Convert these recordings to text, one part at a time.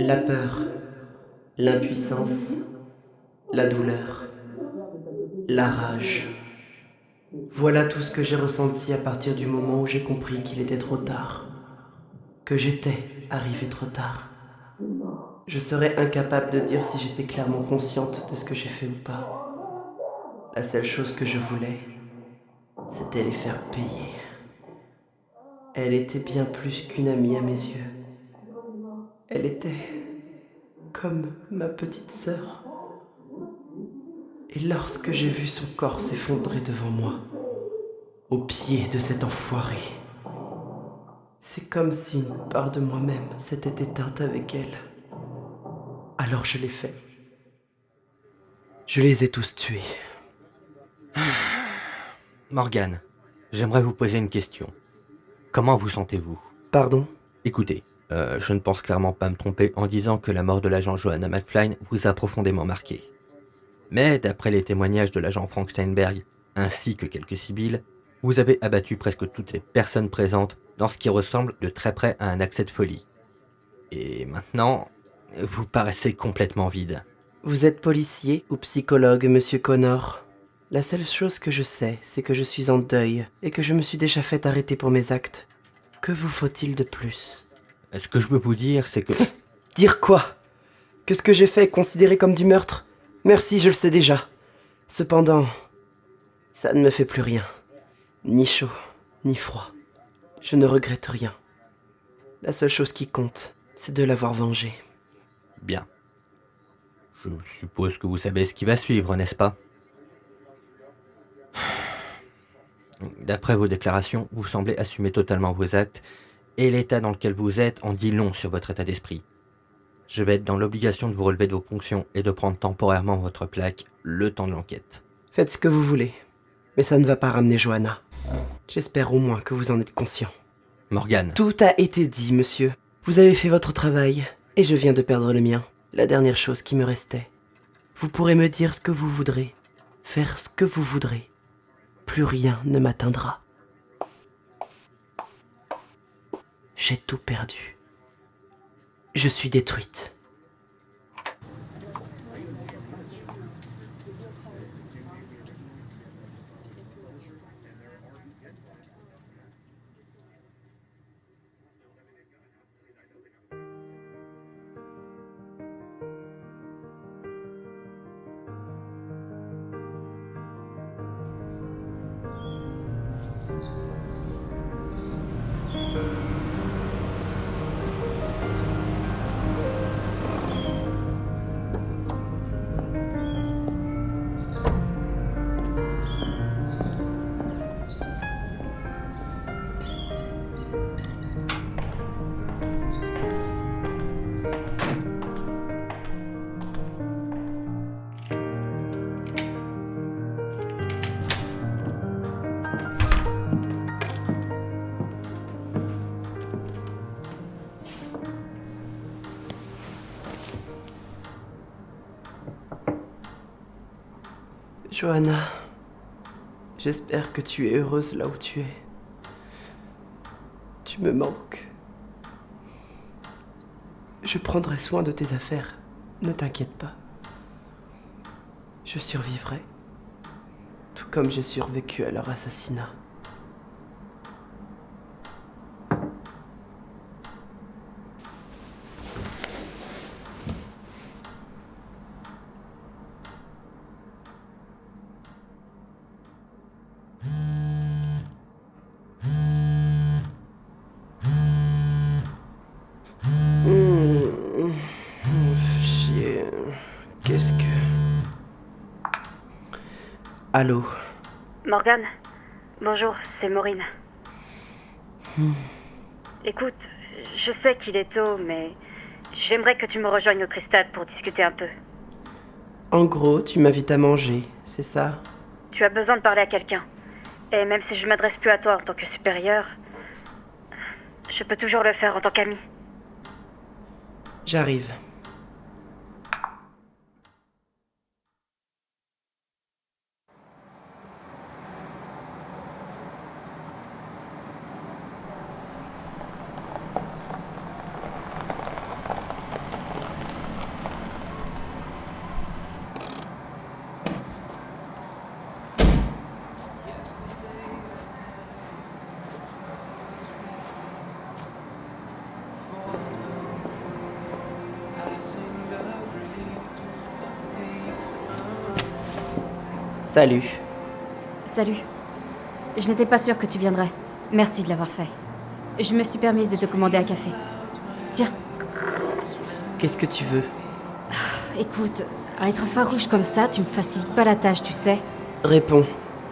La peur, l'impuissance, la douleur, la rage. Voilà tout ce que j'ai ressenti à partir du moment où j'ai compris qu'il était trop tard, que j'étais arrivé trop tard. Je serais incapable de dire si j'étais clairement consciente de ce que j'ai fait ou pas. La seule chose que je voulais, c'était les faire payer. Elle était bien plus qu'une amie à mes yeux. Elle était comme ma petite sœur. Et lorsque j'ai vu son corps s'effondrer devant moi, au pied de cet enfoiré, c'est comme si une part de moi-même s'était éteinte avec elle. Alors je l'ai fait. Je les ai tous tués. Morgane, j'aimerais vous poser une question. Comment vous sentez-vous? Pardon? Écoutez, je ne pense clairement pas me tromper en disant que la mort de l'agent Johanna McFly vous a profondément marqué. Mais d'après les témoignages de l'agent Frank Steinberg, ainsi que quelques civils, vous avez abattu presque toutes les personnes présentes dans ce qui ressemble de très près à un accès de folie. Et maintenant, vous paraissez complètement vide. Vous êtes policier ou psychologue, monsieur Connor? La seule chose que je sais, c'est que je suis en deuil et que je me suis déjà fait arrêter pour mes actes. Que vous faut-il de plus? Ce que je veux vous dire, c'est que... Dire quoi? Que ce que j'ai fait est considéré comme du meurtre? Merci, je le sais déjà. Cependant, ça ne me fait plus rien. Ni chaud, ni froid. Je ne regrette rien. La seule chose qui compte, c'est de l'avoir vengé. Bien. Je suppose que vous savez ce qui va suivre, n'est-ce pas? D'après vos déclarations, vous semblez assumer totalement vos actes, et l'état dans lequel vous êtes en dit long sur votre état d'esprit. Je vais être dans l'obligation de vous relever de vos fonctions et de prendre temporairement votre plaque, le temps de l'enquête. Faites ce que vous voulez, mais ça ne va pas ramener Johanna. J'espère au moins que vous en êtes conscient. Morgane, Tout a été dit, monsieur. Vous avez fait votre travail, et je viens de perdre le mien. La dernière chose qui me restait. Vous pourrez me dire ce que vous voudrez, faire ce que vous voudrez. Plus rien ne m'atteindra. J'ai tout perdu. Je suis détruite. Johanna, j'espère que tu es heureuse là où tu es. Tu me manques. Je prendrai soin de tes affaires, ne t'inquiète pas. Je survivrai, tout comme j'ai survécu à leur assassinat. Chier. Qu'est-ce que... Allô? Morgane, bonjour, c'est Maureen. Écoute, je sais qu'il est tôt, mais j'aimerais que tu me rejoignes au Cristal pour discuter un peu. En gros, tu m'invites à manger, c'est ça? Tu as besoin de parler à quelqu'un. Et même si je m'adresse plus à toi en tant que supérieur, je peux toujours le faire en tant qu'ami. J'arrive. Salut. Salut. Je n'étais pas sûre que tu viendrais. Merci de l'avoir fait. Je me suis permise de te commander un café. Tiens, Qu'est-ce que tu veux? écoute, à être farouche comme ça, tu me facilites pas la tâche, tu sais. Réponds.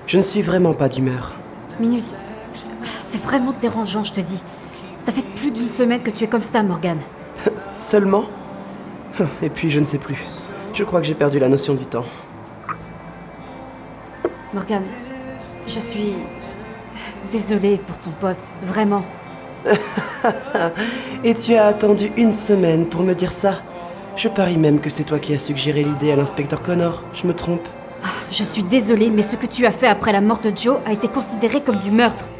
Je ne suis vraiment pas d'humeur. Minute. C'est vraiment dérangeant, je te dis. Ça fait plus d'une semaine que tu es comme ça, Morgane. Seulement? Et puis je ne sais plus. Je crois que j'ai perdu la notion du temps. Morgane, je suis... désolée pour ton poste, vraiment. Et tu as attendu une semaine pour me dire ça? Je parie même que c'est toi qui as suggéré l'idée à l'inspecteur Connor. Je me trompe? Je suis désolée, mais ce que tu as fait après la mort de Joe a été considéré comme du meurtre.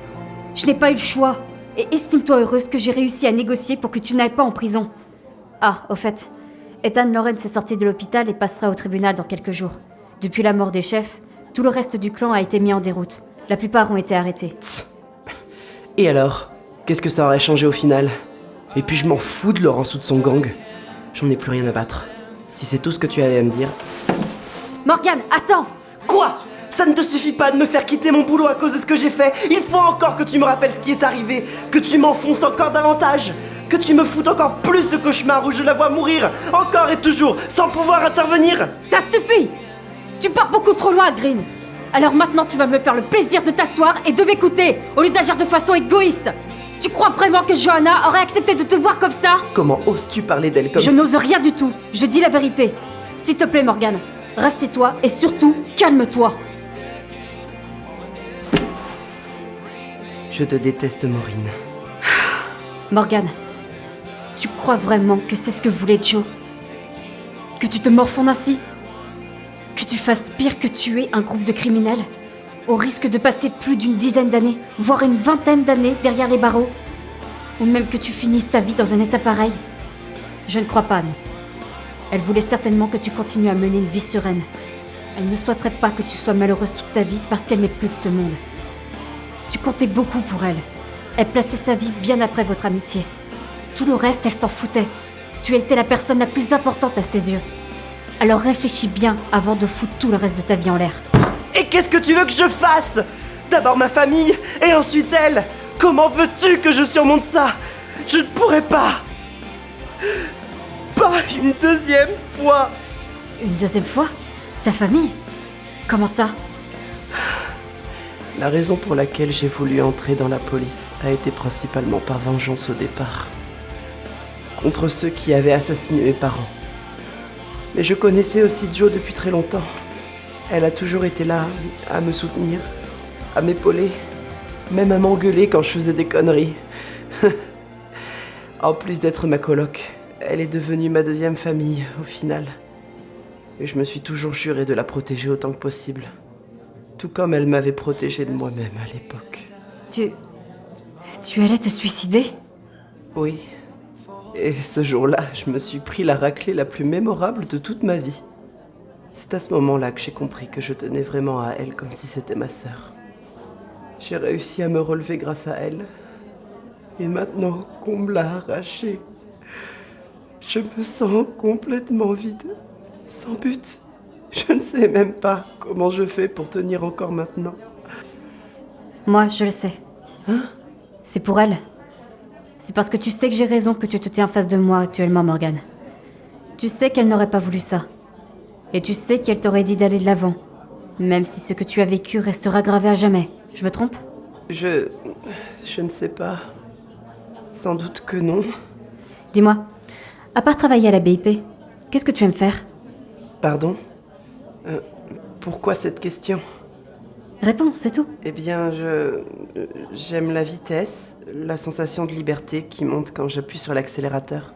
Je n'ai pas eu le choix. Et estime-toi heureuse que j'ai réussi à négocier pour que tu n'ailles pas en prison. Ah, au fait, Ethan Lawrence est sorti de l'hôpital et passera au tribunal dans quelques jours. Depuis la mort des chefs, tout le reste du clan a été mis en déroute. La plupart ont été arrêtés. Et alors? Qu'est-ce que ça aurait changé au final? Et puis je m'en fous de Laurence ou de son gang. J'en ai plus rien à battre. Si c'est tout ce que tu avais à me dire... Morgane, attends! Quoi? Ça ne te suffit pas de me faire quitter mon boulot à cause de ce que j'ai fait. Il faut encore que tu me rappelles ce qui est arrivé, que tu m'enfonces encore davantage, que tu me foutes encore plus de cauchemars où je la vois mourir, encore et toujours, sans pouvoir intervenir. Ça suffit! Tu pars beaucoup trop loin, Green. Alors maintenant, tu vas me faire le plaisir de t'asseoir et de m'écouter, au lieu d'agir de façon égoïste. Tu crois vraiment que Johanna aurait accepté de te voir comme ça? Comment oses-tu parler d'elle comme ça? Je n'ose rien du tout. Je dis la vérité. S'il te plaît, Morgane, rassieds-toi et surtout, calme-toi. Je te déteste, Maureen. Morgane, tu crois vraiment que c'est ce que voulait Joe? Que tu te morfondes ainsi? Que tu fasses pire que tuer un groupe de criminels? Au risque de passer plus d'une dizaine d'années, voire une vingtaine d'années derrière les barreaux? Ou même que tu finisses ta vie dans un état pareil? Je ne crois pas, non. Elle voulait certainement que tu continues à mener une vie sereine. Elle ne souhaiterait pas que tu sois malheureuse toute ta vie parce qu'elle n'est plus de ce monde. Tu comptais beaucoup pour elle. Elle plaçait sa vie bien après votre amitié. Tout le reste, elle s'en foutait. Tu as été la personne la plus importante à ses yeux. Alors réfléchis bien avant de foutre tout le reste de ta vie en l'air. Et qu'est-ce que tu veux que je fasse? D'abord ma famille, et ensuite elle. Comment veux-tu que je surmonte ça? Je ne pourrais pas. Pas une deuxième fois. Une deuxième fois? Ta famille? Comment ça? La raison pour laquelle j'ai voulu entrer dans la police a été principalement par vengeance au départ. Contre ceux qui avaient assassiné mes parents. Mais je connaissais aussi Joe depuis très longtemps. Elle a toujours été là, à me soutenir, à m'épauler, même à m'engueuler quand je faisais des conneries. En plus d'être ma coloc, elle est devenue ma deuxième famille, au final. Et je me suis toujours juré de la protéger autant que possible. Tout comme elle m'avait protégé de moi-même à l'époque. Tu allais te suicider? Oui. Et ce jour-là, je me suis pris la raclée la plus mémorable de toute ma vie. C'est à ce moment-là que j'ai compris que je tenais vraiment à elle comme si c'était ma sœur. J'ai réussi à me relever grâce à elle. Et maintenant qu'on me l'a arrachée, je me sens complètement vide, sans but. Je ne sais même pas comment je fais pour tenir encore maintenant. Moi, je le sais. Hein? C'est pour elle. C'est parce que tu sais que j'ai raison que tu te tiens en face de moi actuellement, Morgane. Tu sais qu'elle n'aurait pas voulu ça. Et tu sais qu'elle t'aurait dit d'aller de l'avant. Même si ce que tu as vécu restera gravé à jamais. Je me trompe? Je ne sais pas. Sans doute que non. Dis-moi, à part travailler à la BIP, qu'est-ce que tu aimes faire? Pardon? Pourquoi cette question? Réponds, c'est tout. Eh bien, j'aime la vitesse, la sensation de liberté qui monte quand j'appuie sur l'accélérateur.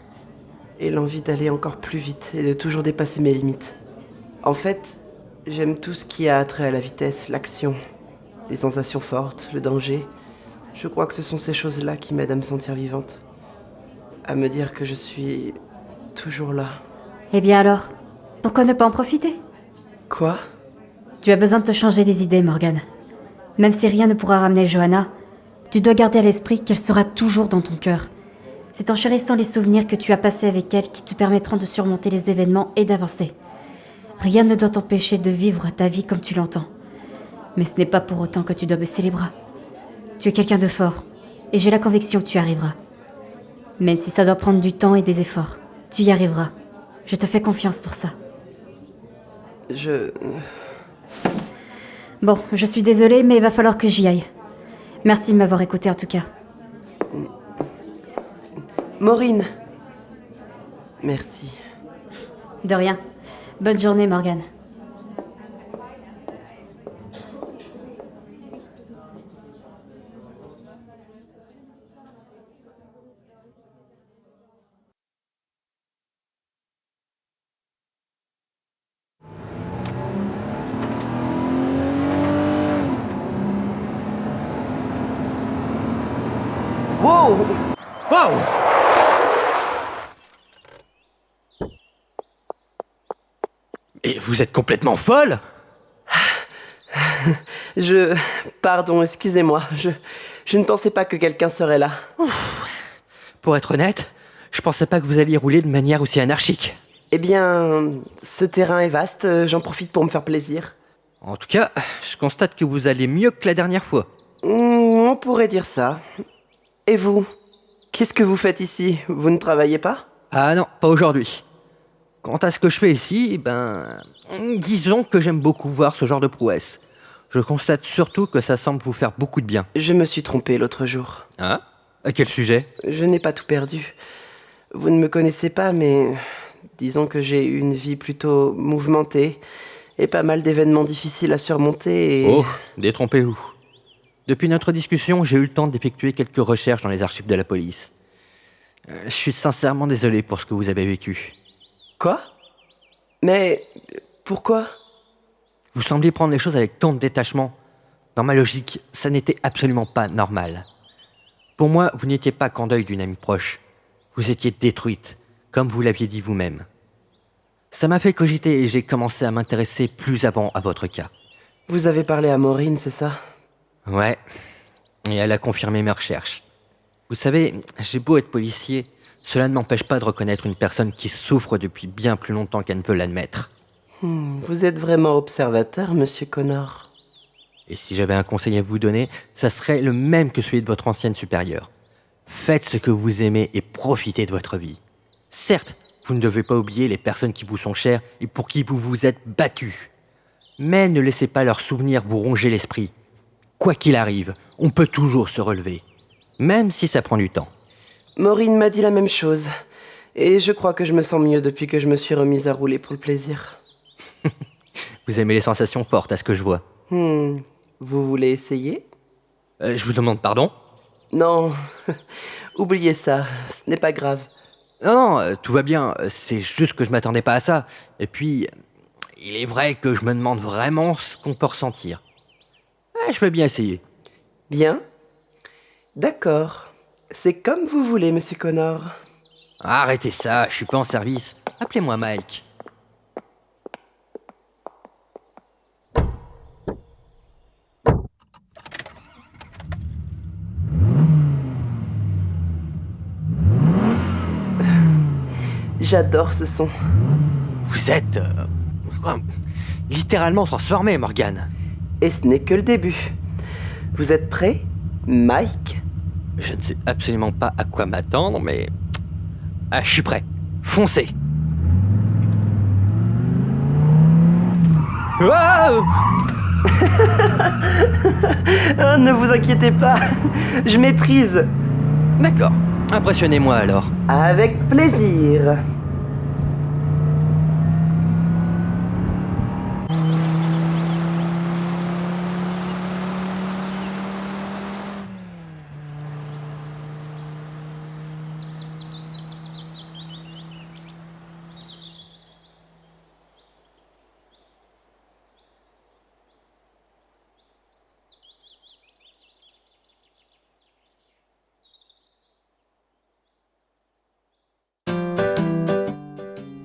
Et l'envie d'aller encore plus vite et de toujours dépasser mes limites. En fait, j'aime tout ce qui a trait à la vitesse, l'action, les sensations fortes, le danger. Je crois que ce sont ces choses-là qui m'aident à me sentir vivante. À me dire que je suis toujours là. Eh bien alors, pourquoi ne pas en profiter? Quoi? Tu as besoin de te changer les idées, Morgane. Même si rien ne pourra ramener Johanna, tu dois garder à l'esprit qu'elle sera toujours dans ton cœur. C'est en chérissant les souvenirs que tu as passés avec elle qui te permettront de surmonter les événements et d'avancer. Rien ne doit t'empêcher de vivre ta vie comme tu l'entends. Mais ce n'est pas pour autant que tu dois baisser les bras. Tu es quelqu'un de fort, et j'ai la conviction que tu y arriveras. Même si ça doit prendre du temps et des efforts, tu y arriveras. Je te fais confiance pour ça. Bon, je suis désolée, mais il va falloir que j'y aille. Merci de m'avoir écouté en tout cas. Maureen. Merci. De rien. Bonne journée, Morgane. Wow! Wow! Et vous êtes complètement folle? Pardon, excusez-moi. Je ne pensais pas que quelqu'un serait là. Pour être honnête, je pensais pas que vous alliez rouler de manière aussi anarchique. Eh bien, ce terrain est vaste, j'en profite pour me faire plaisir. En tout cas, je constate que vous allez mieux que la dernière fois. On pourrait dire ça. Et vous? Qu'est-ce que vous faites ici? Vous ne travaillez pas? Ah non, pas aujourd'hui. Quant à ce que je fais ici, disons que j'aime beaucoup voir ce genre de prouesse. Je constate surtout que ça semble vous faire beaucoup de bien. Je me suis trompé l'autre jour. Ah? À quel sujet? Je n'ai pas tout perdu. Vous ne me connaissez pas, mais disons que j'ai eu une vie plutôt mouvementée et pas mal d'événements difficiles à surmonter et... Oh, détrompez-vous. Depuis notre discussion, j'ai eu le temps d'effectuer quelques recherches dans les archives de la police. Je suis sincèrement désolé pour ce que vous avez vécu. Quoi? Mais pourquoi? Vous sembliez prendre les choses avec tant de détachement. Dans ma logique, ça n'était absolument pas normal. Pour moi, vous n'étiez pas qu'en deuil d'une amie proche. Vous étiez détruite, comme vous l'aviez dit vous-même. Ça m'a fait cogiter et j'ai commencé à m'intéresser plus avant à votre cas. Vous avez parlé à Maureen, c'est ça? Ouais, et elle a confirmé mes recherches. Vous savez, j'ai beau être policier, cela ne m'empêche pas de reconnaître une personne qui souffre depuis bien plus longtemps qu'elle ne peut l'admettre. Vous êtes vraiment observateur, monsieur Connor. Et si j'avais un conseil à vous donner, ça serait le même que celui de votre ancienne supérieure. Faites ce que vous aimez et profitez de votre vie. Certes, vous ne devez pas oublier les personnes qui vous sont chères et pour qui vous vous êtes battu. Mais ne laissez pas leurs souvenirs vous ronger l'esprit. Quoi qu'il arrive, on peut toujours se relever. Même si ça prend du temps. Maureen m'a dit la même chose. Et je crois que je me sens mieux depuis que je me suis remise à rouler pour le plaisir. Vous aimez les sensations fortes à ce que je vois. Vous voulez essayer? Je vous demande pardon? Non, oubliez ça, ce n'est pas grave. Non, tout va bien, c'est juste que je m'attendais pas à ça. Et puis, il est vrai que je me demande vraiment ce qu'on peut ressentir. Je vais bien essayer. Bien. D'accord. C'est comme vous voulez, monsieur Connor. Arrêtez ça, je suis pas en service. Appelez-moi Mike. J'adore ce son. Vous êtes... littéralement transformé, Morgane. Et ce n'est que le début. Vous êtes prêt, Mike? Je ne sais absolument pas à quoi m'attendre, mais... Ah, je suis prêt. Foncez. Wow. Oh, ne vous inquiétez pas, je maîtrise. D'accord, impressionnez-moi alors. Avec plaisir.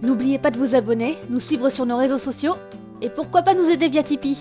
N'oubliez pas de vous abonner, nous suivre sur nos réseaux sociaux et pourquoi pas nous aider via Tipeee.